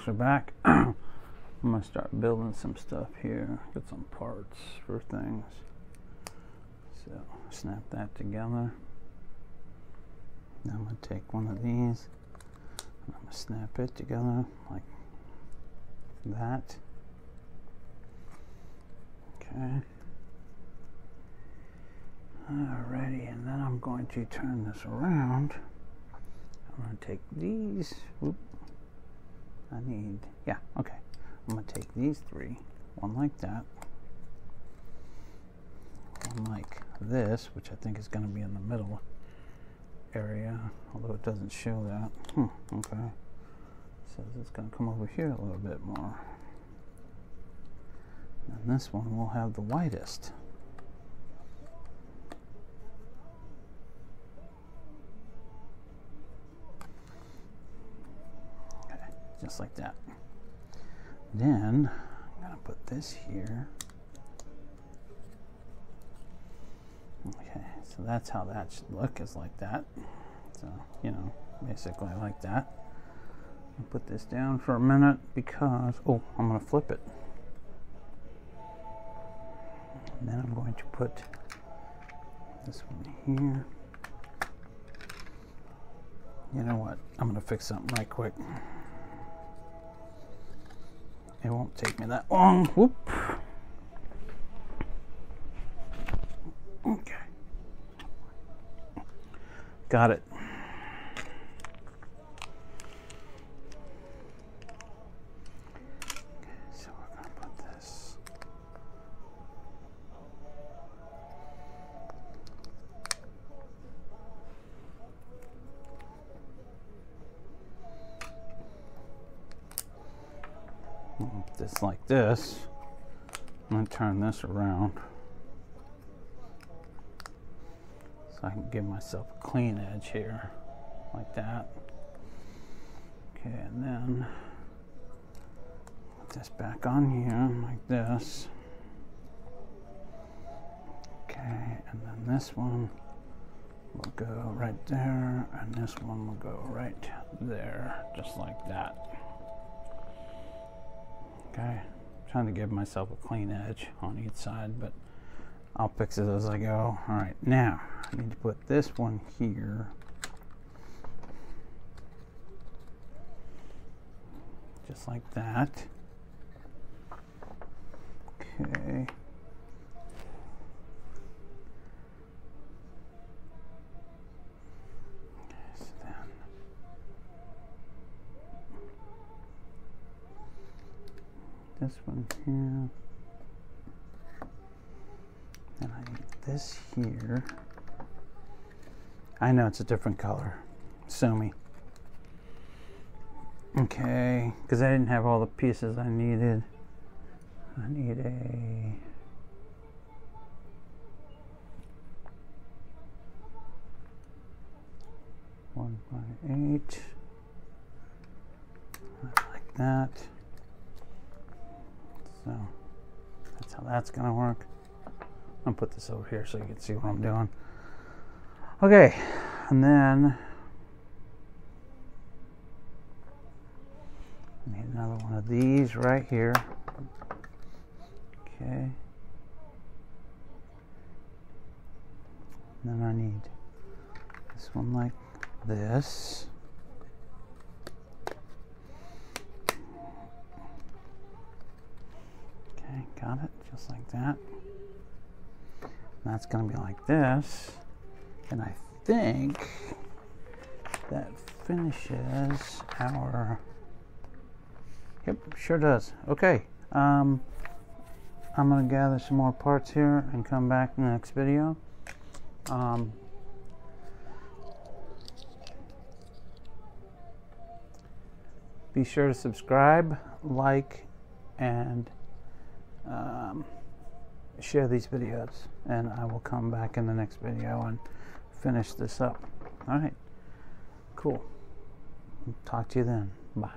folks are back. I'm going to start building some stuff here. Get some parts for things. So snap that together. Now I'm going to take one of these and I'm going to snap it together like that. Okay. Alrighty, and then I'm going to turn this around. I'm going to take these. Oop. I need, yeah, okay. I'm going to take these three, one like that, one like this, which I think is going to be in the middle area, although it doesn't show that. Okay. So it's going to come over here a little bit more. And this one will have the widest. Okay, just like that. Then I'm going to put this here. Okay, so that's how that should look, is like that. So, you know, basically like that. I'll put this down for a minute because, oh, I'm going to flip it. And then I'm going to put this one here. You know what? I'm going to fix something right quick. It won't take me that long. Whoop. Okay. Got it. Okay, so we're going to put this. Just like this. I'm going to turn this around so I can give myself a clean edge here, like that. Okay, and then put this back on here, like this. Okay, and then this one will go right there, and this one will go right there, just like that. Okay, trying to give myself a clean edge on each side, but I'll fix it as I go. All right, now I need to put this one here. Just like that. Okay. So then this one here. And I need this here. I know it's a different color. Sue me. Okay, because I didn't have all the pieces I needed. I need a... one by 8. Like that. So that's how that's gonna work. I'll put this over here so you can see what I'm doing. Okay, and then I need another one of these right here. Okay. And then I need this one like this. Okay, got it, just like that. That's going to be like this, and I think that finishes our, yep, sure does. Okay, I'm going to gather some more parts here and come back in the next video. Be sure to subscribe, like, and share these videos, and I will come back in the next video and finish this up. All right, cool. Talk to you then. Bye.